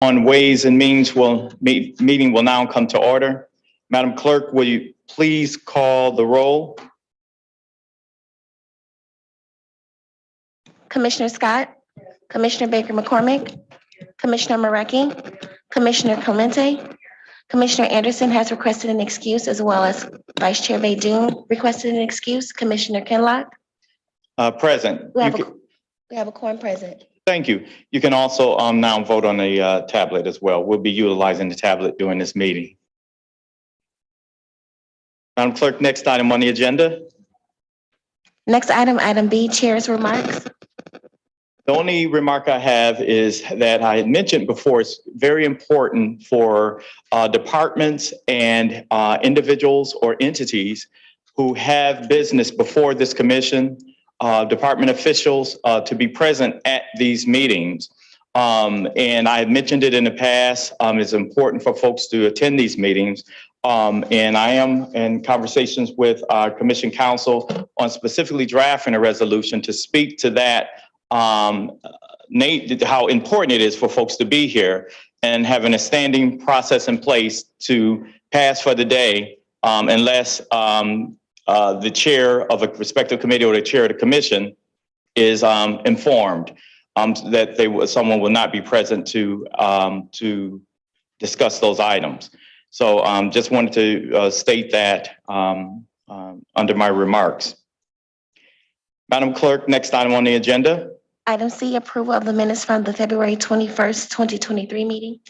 on Ways and Means meeting will now come to order. Madam Clerk, will you please call the roll? Commissioner Scott, Commissioner Baker McCormick, Commissioner Marecki, Commissioner Clemente, Commissioner Anderson has requested an excuse, as well as Vice Chair Baydoun requested an excuse. Commissioner Kinlock. Present. We have a quorum present. Thank you. You can also now vote on the tablet as well. We'll be utilizing the tablet during this meeting. Madam Clerk, next item on the agenda. Next item, item B, Chair's remarks. The only remark I have is that I had mentioned before, it's very important for departments and individuals or entities who have business before this commission, department officials to be present at these meetings. And I had mentioned it in the past, it's important for folks to attend these meetings. And I am in conversations with our commission counsel on specifically drafting a resolution to speak to that, how important it is for folks to be here and having a standing process in place to pass for the day, unless the chair of a respective committee or the chair of the commission is informed that someone will not be present to discuss those items. So just wanted to state that under my remarks. Madam Clerk, next item on the agenda. Item C, approval of the minutes from the February 21st, 2023 meeting.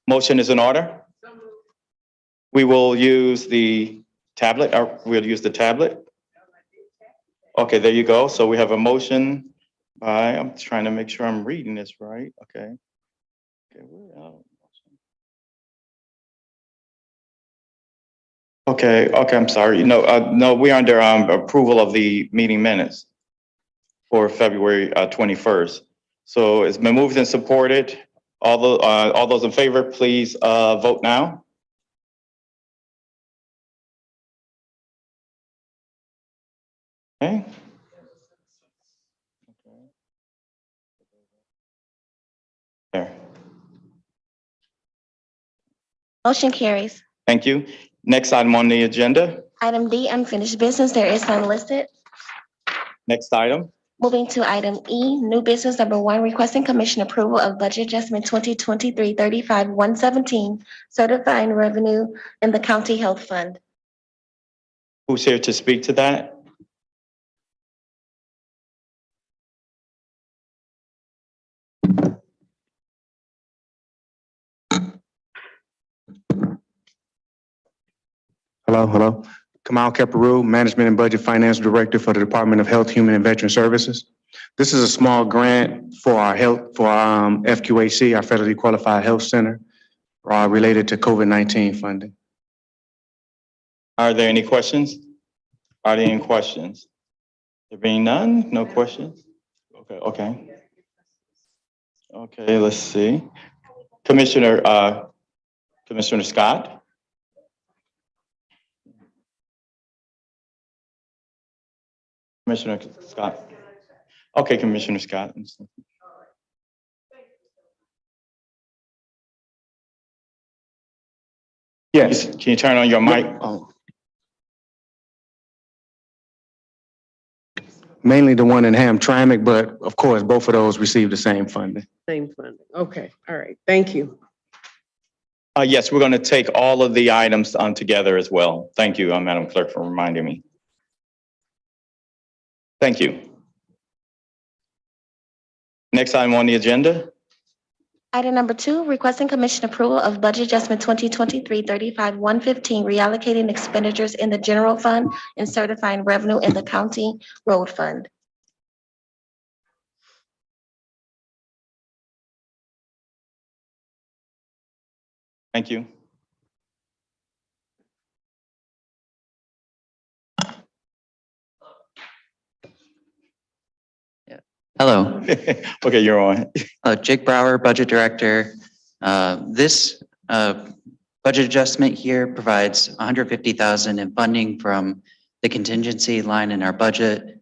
Motion is in order. We will use the tablet, or we'll use the tablet. Okay, there you go. So we have a motion by, I'm trying to make sure I'm reading this right. Okay. Okay, I'm sorry. No, we're under approval of the meeting minutes for February 21st. So it's been moved and supported. All those in favor, please vote now. Okay. There. Motion carries. Thank you. Next item on the agenda. Item D, unfinished business. There is none listed. Next item. Moving to item E, new business number 1, requesting commission approval of budget adjustment 2023-35-117, certifying revenue in the county health fund. Who's here to speak to that? Hello. Kamal Keparu, Management and Budget Finance Director for the Department of Health, Human and Veteran Services. This is a small grant for our FQHC, our Federally Qualified Health Center, related to COVID-19 funding. Are there any questions? There being none, no questions? Okay, let's see. Commissioner Scott. Commissioner Scott. Okay, Commissioner Scott. Yes. Can you turn on your mic? Oh. Mainly the one in Hamtramck, but of course, both of those receive the same funding. Same funding. Okay. All right. Thank you. Yes, we're going to take all of the items together as well. Thank you, Madam Clerk, for reminding me. Thank you. Next item on the agenda. Item number 2, requesting commission approval of budget adjustment 2023-35-115, reallocating expenditures in the general fund and certifying revenue in the county road fund. Thank you. Hello. Okay, you're on. Jake Brower, Budget Director. This budget adjustment here provides $150,000 in funding from the contingency line in our budget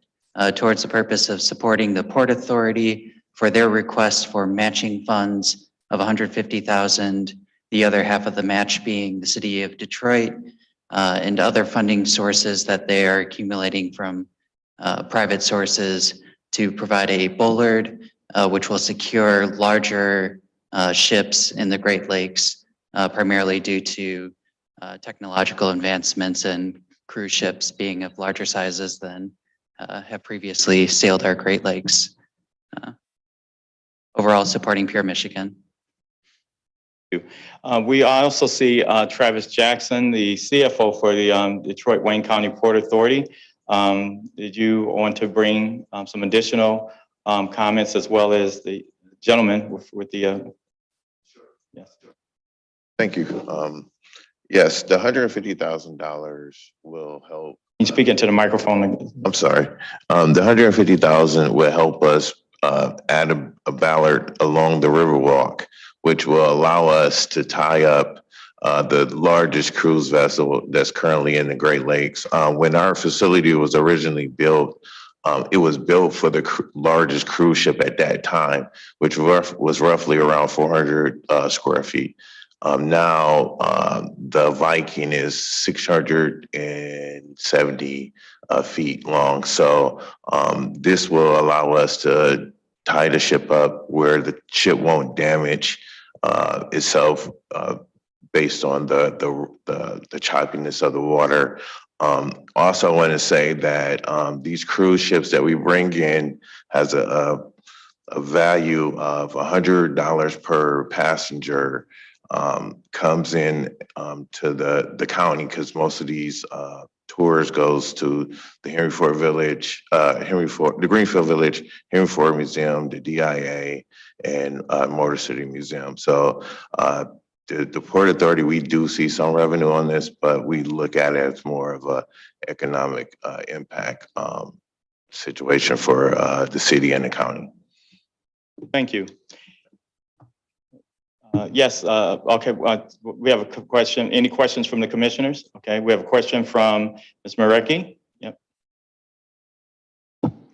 towards the purpose of supporting the Port Authority for their request for matching funds of 150,000, the other half of the match being the city of Detroit and other funding sources that they are accumulating from private sources to provide a bollard, which will secure larger ships in the Great Lakes, primarily due to technological advancements and cruise ships being of larger sizes than have previously sailed our Great Lakes. Overall, supporting Pure Michigan. We also see Travis Jackson, the CFO for the Detroit Wayne County Port Authority. Did you want to bring some additional comments as well as the gentleman with the? Yes. Thank you. Yes, the $150,000 will help. Can you speak into the microphone? I'm sorry. The $150,000 will help us add a ballard along the Riverwalk, which will allow us to tie up the largest cruise vessel that's currently in the Great Lakes. When our facility was originally built, it was built for the largest cruise ship at that time, which was roughly around 400 square feet. Now, the Viking is 670 feet long. So this will allow us to tie the ship up where the ship won't damage itself based on the choppiness of the water. Also, I want to say that these cruise ships that we bring in has a value of $100 per passenger. Comes in to the county because most of these tours goes to the Henry Ford Village, the Greenfield Village, Henry Ford Museum, the DIA, and Motor City Museum. So the Port Authority, we do see some revenue on this, but we look at it as more of a economic impact situation for the city and the county. Thank you. Yes, okay, we have a question. Any questions from the commissioners? Okay, we have a question from Ms. Marecki. Yep.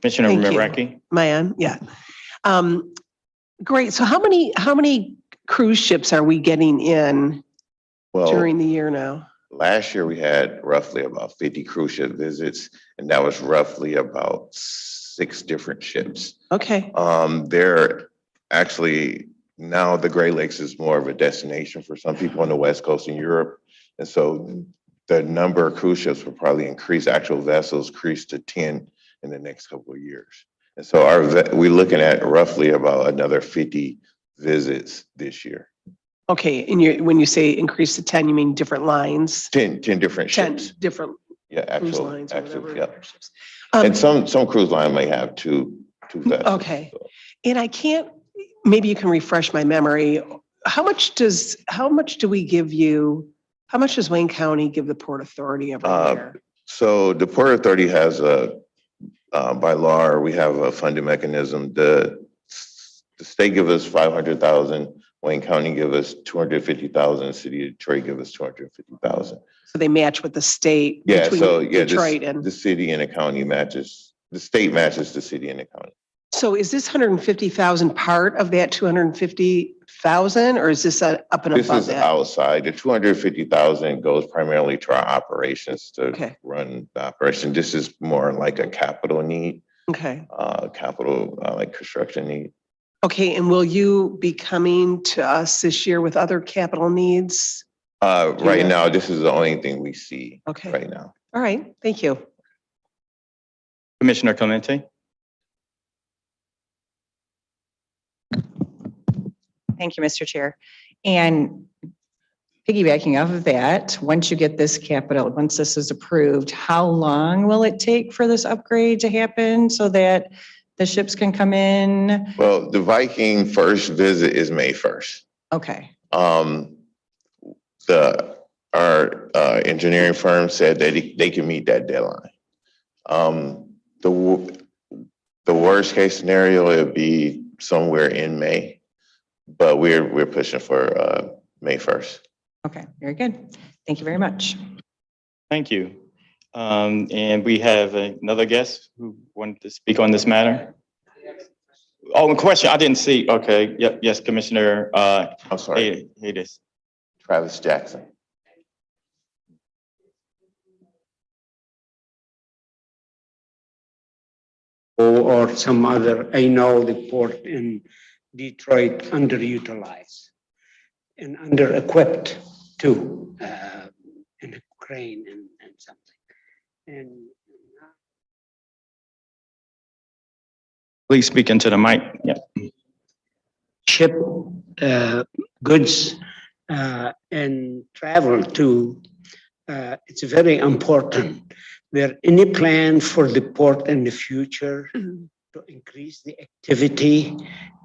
Commissioner Thank you. Marecki. Mayan, yeah. Great. So how many cruise ships are we getting in Well, during the year now? last year we had roughly about 50 cruise ship visits, and that was roughly about 6 different ships. Okay, They're actually now the Great Lakes is more of a destination for some people on the West Coast in Europe. And so the number of cruise ships will probably increase, actual vessels increase to 10 in the next couple of years. And so we're looking at roughly about another 50 visits this year. okay. And when you say increase to 10, you mean different lines? 10 different 10 ships. different Yeah, cruise actual, lines or whatever. yeah. Ships. And some cruise line may have two vessels. Okay. And I can't, maybe you can refresh my memory. How much do we give you? How much does Wayne County give the Port Authority every year? So the Port Authority has by law, we have a funding mechanism. The state give us 500,000, Wayne County give us 250,000, City of Detroit give us 250,000. So they match with the state Yeah, between so yeah, Detroit and. the city and the county matches, the state matches the city and the county. So is this 150,000 part of that 250,000 or is this up and This above is that? outside. The 250,000 goes primarily to our operations to Okay. run the operation. This is more like a capital need, Okay. capital like construction need. Okay. And will you be coming to us this year with other capital needs? Right Yeah. now, this is the only thing we see Okay. right now. All right. Thank you. Commissioner Clemente. Thank you, Mr. Chair. And piggybacking off of that, once you get this capital, once this is approved, how long will it take for this upgrade to happen so that the ships can come in? Well, the Viking first visit is May 1st. Okay, Our engineering firm said that they can meet that deadline. The worst case scenario would be somewhere in May, but we're pushing for May 1st. okay, very good. Thank you very much. Thank you. And we have another guest who wanted to speak on this matter. Oh, the question, I didn't see. Okay, yep, yes, Commissioner, I'm sorry, Haydes. Travis Jackson. or some other, I know the port in Detroit underutilized and under-equipped too, in a crane and something. And Please speak into the mic. Yep. ship goods and travel to, it's very important. There any plan for the port in the future to increase the activity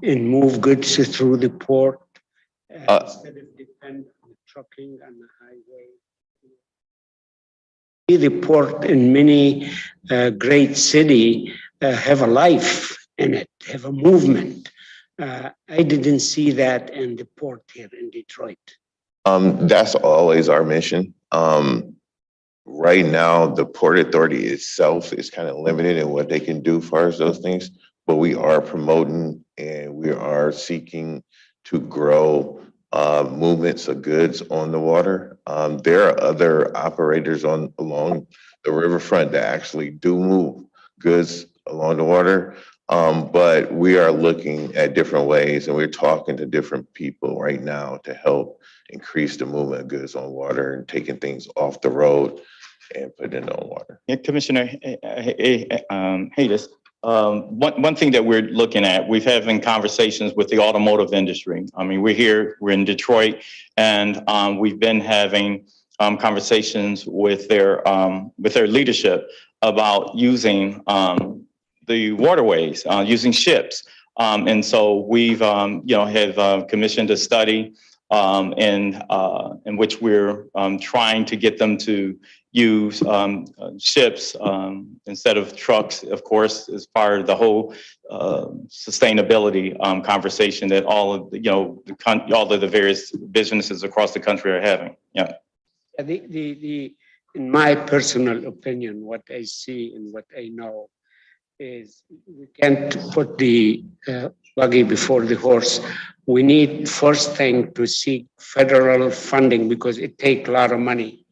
and move goods through the port instead of depend on trucking on the highway? The port in many great city have a life in it, have a movement. I didn't see that in the port here in Detroit. That's always our mission. Right now, the Port Authority itself is kind of limited in what they can do as far as those things, but we are promoting and we are seeking to grow movements of goods on the water. There are other operators along the riverfront that actually do move goods along the water. But we are looking at different ways and we're talking to different people right now to help increase the movement of goods on water and taking things off the road and putting it on water. Yeah, Commissioner Haydes, one thing that we're looking at, we've having conversations with the automotive industry. I mean, we're in Detroit, and we've been having conversations with their leadership about using the waterways, using ships. And so we've have commissioned a study in which we're trying to get them to use ships instead of trucks, of course, as part of the whole sustainability conversation that all of the various businesses across the country are having. Yeah. In my personal opinion, what I see and what I know is we can't put the buggy before the horse. We need first thing to seek federal funding because it takes a lot of money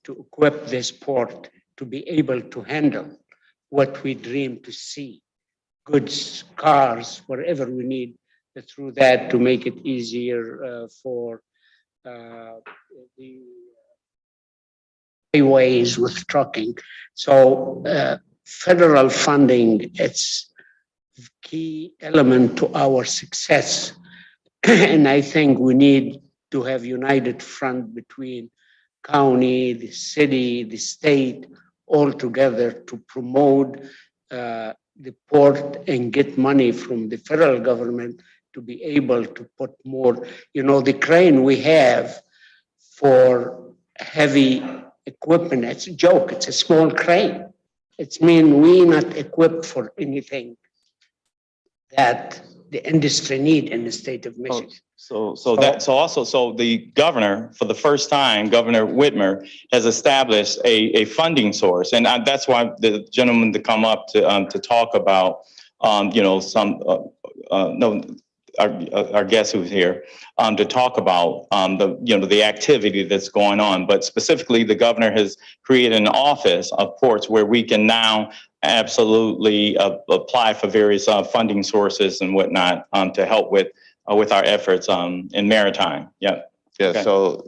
to equip this port to be able to handle what we dream to see, goods, cars, whatever we need through that to make it easier for the highways with trucking. So federal funding, it's key element to our success. And I think we need to have united front between county, the city, the state, all together to promote the port and get money from the federal government to be able to put more. You know, the crane we have for heavy equipment, it's a joke, it's a small crane. It's mean we not equipped for anything that the industry need in the state of Michigan. So the governor, for the first time, Governor Whitmer has established a funding source, and that's why the gentleman to come up to talk about our guest who's here to talk about the activity that's going on. But specifically, the governor has created an office of ports where we can now absolutely apply for various funding sources and whatnot to help with our efforts in maritime. Yeah. Yeah. Okay. So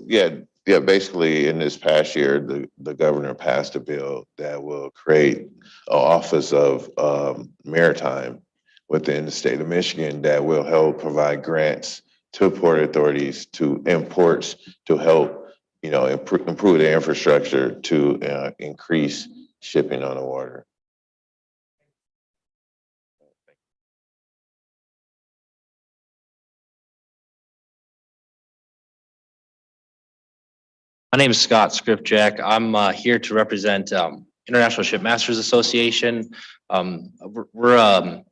basically in this past year, the governor passed a bill that will create an office of maritime within the state of Michigan that will help provide grants to port authorities, to imports, to help, improve the infrastructure to increase shipping on the water. My name is Scott Scripjack. I'm here to represent International Shipmasters Association. We're a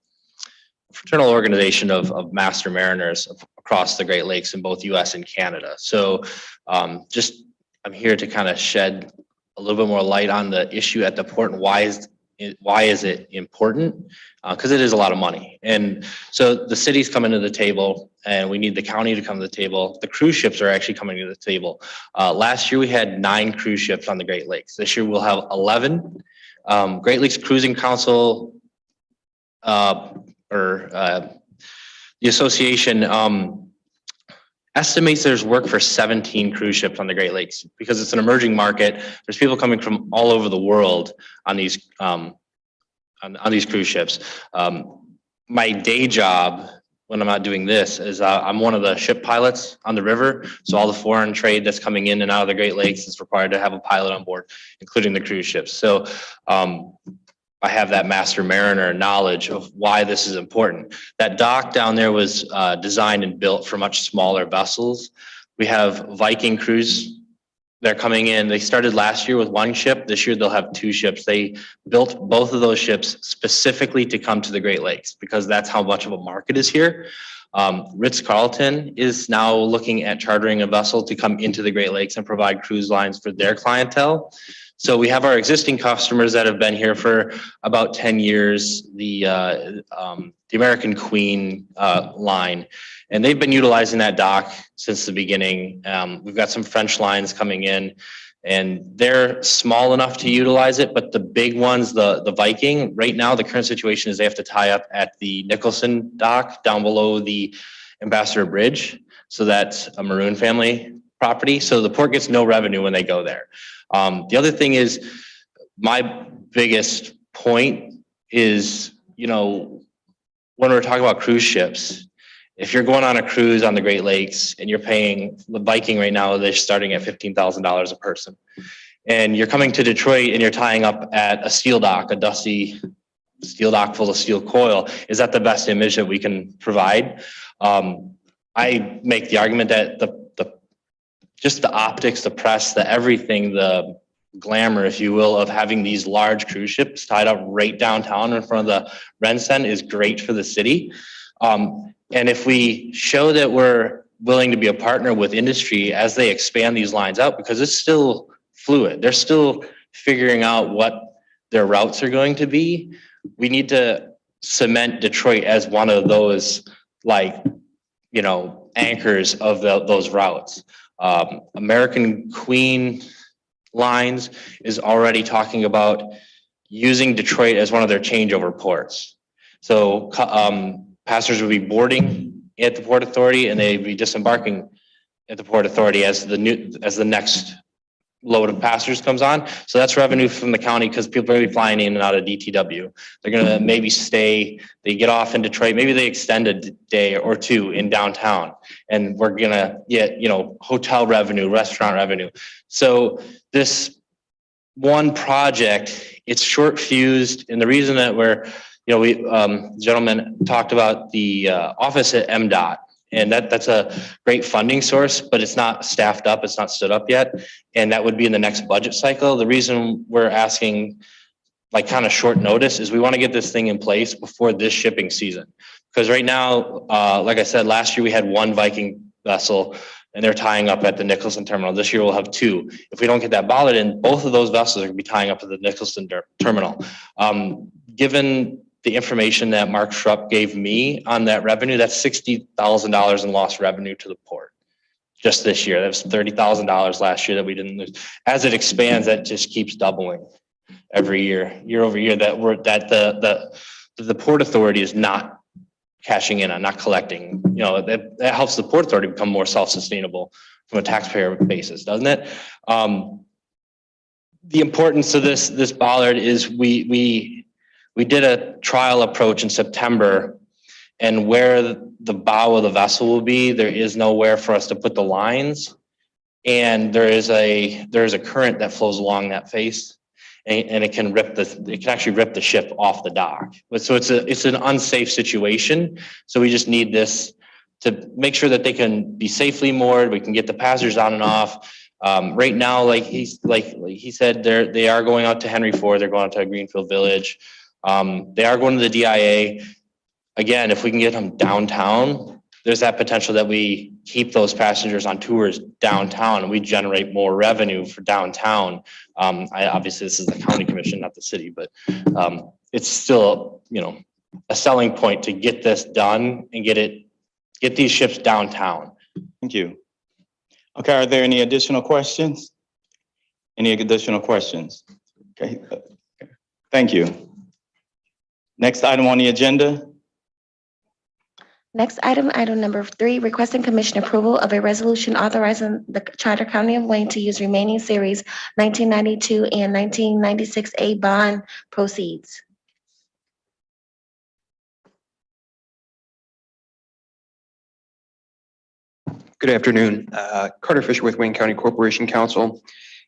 fraternal organization of master mariners across the Great Lakes in both US and Canada. So I'm here to kind of shed a little bit more light on the issue at the port and why is why is it important? Because it is a lot of money. And so the city's coming to the table and we need the county to come to the table. The cruise ships are actually coming to the table. Last year we had 9 cruise ships on the Great Lakes. This year we'll have 11. Great Lakes Cruising Council the association estimates there's work for 17 cruise ships on the Great Lakes because it's an emerging market. There's people coming from all over the world on these cruise ships. My day job when I'm not doing this is I'm one of the ship pilots on the river. So all the foreign trade that's coming in and out of the Great Lakes is required to have a pilot on board, including the cruise ships. So I have that master mariner knowledge of why this is important. That dock down there was designed and built for much smaller vessels. We have Viking Cruise. They're coming in. They started last year with 1 ship. This year they'll have 2 ships. They built both of those ships specifically to come to the Great Lakes because that's how much of a market is here. Ritz-Carlton is now looking at chartering a vessel to come into the Great Lakes and provide cruise lines for their clientele. So we have our existing customers that have been here for about 10 years, the American Queen line, and they've been utilizing that dock since the beginning. We've got some French lines coming in and they're small enough to utilize it, but the big ones, the Viking, right now the current situation is they have to tie up at the Nicholson dock down below the Ambassador Bridge. So that's a Maroon family property. So the port gets no revenue when they go there. The other thing is, my biggest point is, when we're talking about cruise ships, if you're going on a cruise on the Great Lakes and you're paying the Viking right now, they're starting at $15,000 a person. And you're coming to Detroit and you're tying up at a steel dock, a dusty steel dock full of steel coil. Is that the best image that we can provide? I make the argument that just the optics, the press, the everything, the glamour, if you will, of having these large cruise ships tied up right downtown in front of the RenCen is great for the city. And if we show that we're willing to be a partner with industry as they expand these lines out, because it's still fluid, they're still figuring out what their routes are going to be. We need to cement Detroit as one of those, anchors of those routes. American Queen Lines is already talking about using Detroit as one of their changeover ports. So passengers will be boarding at the Port Authority and they'd be disembarking at the Port Authority as the next load of passengers comes on. So that's revenue from the county because people are going to be flying in and out of DTW. They're going to maybe stay, they get off in Detroit, maybe they extend a day or 2 in downtown, and we're going to get, hotel revenue, restaurant revenue. So this one project, it's short fused. And the reason that the gentleman talked about the office at MDOT. And that's a great funding source, but it's not staffed up. It's not stood up yet. And that would be in the next budget cycle. The reason we're asking kind of short notice is we want to get this thing in place before this shipping season. Because right now, like I said, last year we had 1 Viking vessel and they're tying up at the Nicholson terminal. This year we'll have 2. If we don't get that bollard in, both of those vessels are going to be tying up at the Nicholson terminal. Given the information that Mark Schrupp gave me on that revenue, that's $60,000 in lost revenue to the port just this year. That was $30,000 last year that we didn't lose. As it expands, that just keeps doubling every year over year. That the Port Authority is not cashing in on, not collecting. That helps the Port Authority become more self-sustainable from a taxpayer basis, doesn't it? The importance of this bollard is we did a trial approach in September, and where the bow of the vessel will be, there is nowhere for us to put the lines. And there is a current that flows along that face, and it can actually rip the ship off the dock. But so it's an unsafe situation. So we just need this to make sure that they can be safely moored. We can get the passengers on and off. Right now, like he said, they are going out to Henry Ford. They're going out to Greenfield Village. They are going to the DIA. Again, if we can get them downtown, there's that potential that we keep those passengers on tours downtown and we generate more revenue for downtown. Obviously this is the county commission, not the city, but it's still, a selling point to get this done and get these ships downtown. Thank you. Okay, are there any additional questions? Any additional questions? Okay, thank you. Next item on the agenda. Next item, item number 3, requesting commission approval of a resolution authorizing the Charter County of Wayne to use remaining series 1992 and 1996A bond proceeds. Good afternoon. Carter Fisher with Wayne County Corporation Council.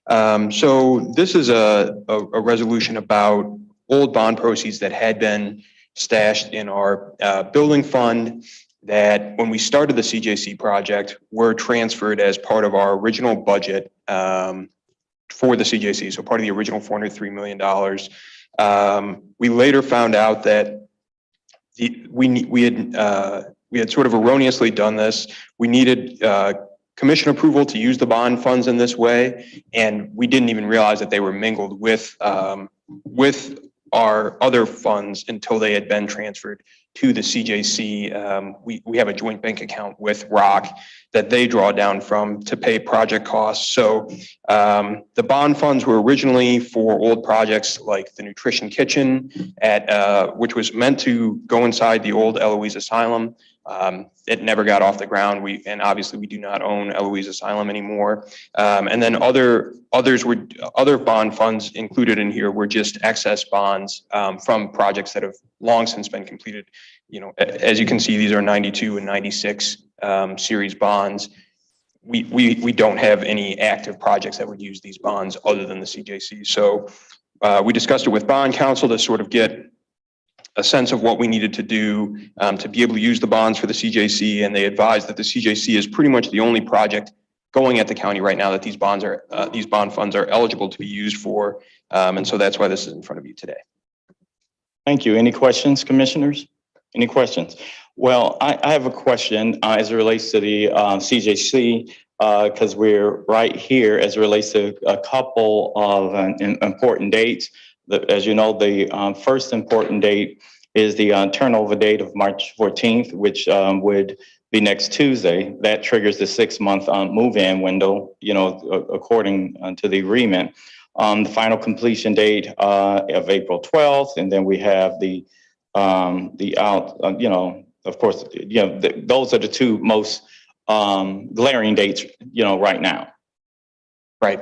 So this is a resolution about old bond proceeds that had been stashed in our building fund that when we started the CJC project were transferred as part of our original budget for the CJC. So part of the original $403 million. We later found out that we had sort of erroneously done this. We needed commission approval to use the bond funds in this way, and we didn't even realize that they were mingled with our other funds until they had been transferred to the CJC. We have a joint bank account with ROC that they draw down from to pay project costs. So the bond funds were originally for old projects like the nutrition kitchen which was meant to go inside the old Eloise Asylum. It never got off the ground. And obviously we do not own Eloise Asylum anymore. And then other bond funds included in here were just excess bonds from projects that have long since been completed. As you can see, these are 92 and 96 series bonds. We don't have any active projects that would use these bonds other than the CJC. So we discussed it with bond counsel to sort of get a sense of what we needed to do to be able to use the bonds for the CJC, and they advised that the CJC is pretty much the only project going at the county right now that these bond funds are eligible to be used for, and so that's why this is in front of you today. Thank you. Any questions, commissioners? Any questions? Well, I have a question as it relates to the CJC, because we're right here as it relates to a couple of important dates. As you know, the first important date is the turnover date of March 14th, which would be next Tuesday. That triggers the 6-month move-in window, according to the agreement. The final completion date of April 12th, and then we have the of course, those are the two most glaring dates, right now. Right.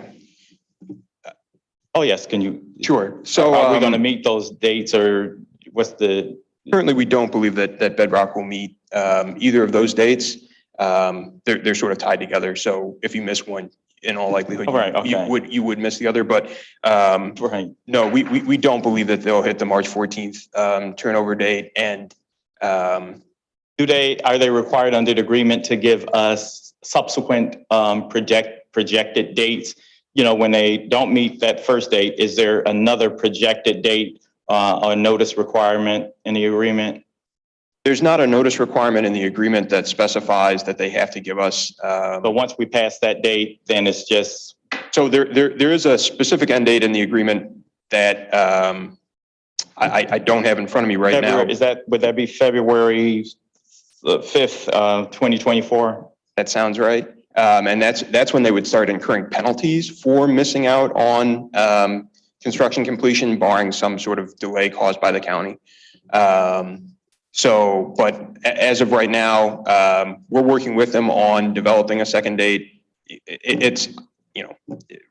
Oh, yes. Can you? Sure. So are we going to meet those dates, or what's the? Currently, we don't believe that Bedrock will meet either of those dates. They're sort of tied together. So if you miss one, in all likelihood, you would miss the other. But no, we don't believe that they'll hit the March 14th turnover date. And are they required under the agreement to give us subsequent projected dates? When they don't meet that first date, is there another projected date or notice requirement in the agreement? There's not a notice requirement in the agreement that specifies that they have to give us. But once we pass that date, then it's just. So there is a specific end date in the agreement that I don't have in front of me right now. Would that be February 5th, 2024? That sounds right. And that's when they would start incurring penalties for missing out on construction completion, barring some sort of delay caused by the county. But as of right now, we're working with them on developing a second date. It's,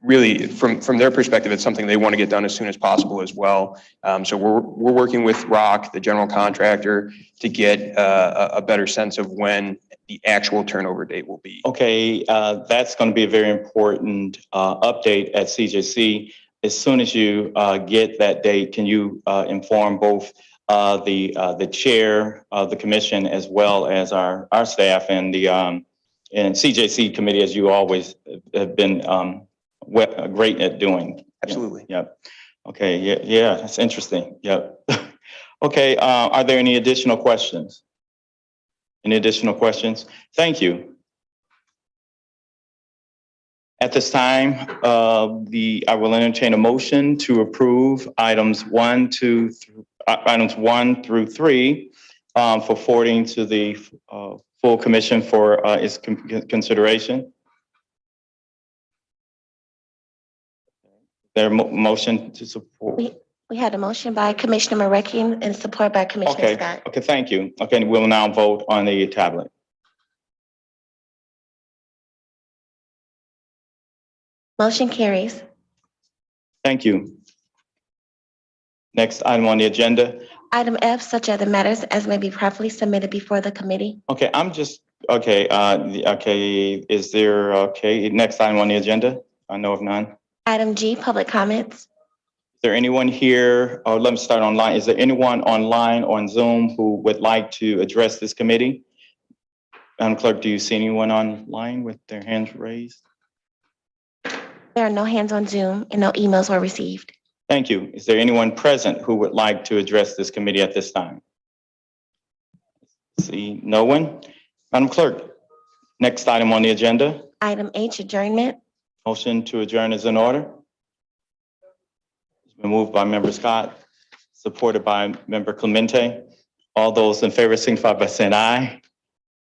really from their perspective, it's something they want to get done as soon as possible as well. So we're working with ROC, the general contractor, to get a better sense of when the actual turnover date will be. Okay, that's going to be a very important update at CJC. As soon as you get that date, can you inform both the chair of the commission as well as our staff and the and CJC committee, as you always have been great at doing? Absolutely. Yep. Okay. Yeah. That's interesting. Yep. Okay. Are there any additional questions? Any additional questions? Thank you. At this time, I will entertain a motion to approve items 1 through 3 for forwarding to the full commission for its consideration. Their motion to support. We had a motion by Commissioner Mareki and support by Commissioner Okay, Scott. okay, thank you. Okay, we'll now vote on the tablet. Motion carries. Thank you. Next item on the agenda. Item F, such other matters as may be properly submitted before the committee. Okay, is there, next item on the agenda? I know of none. Item G, public comments. Is there anyone here, or let me start online. Is there anyone online on Zoom who would like to address this committee? Madam Clerk, do you see anyone online with their hands raised? There are no hands on Zoom and no emails were received. Thank you. Is there anyone present who would like to address this committee at this time? See no one. Madam Clerk, next item on the agenda. Item H, adjournment. Motion to adjourn is in order. It's been moved by Member Scott, supported by Member Clemente. All those in favor signify by saying aye.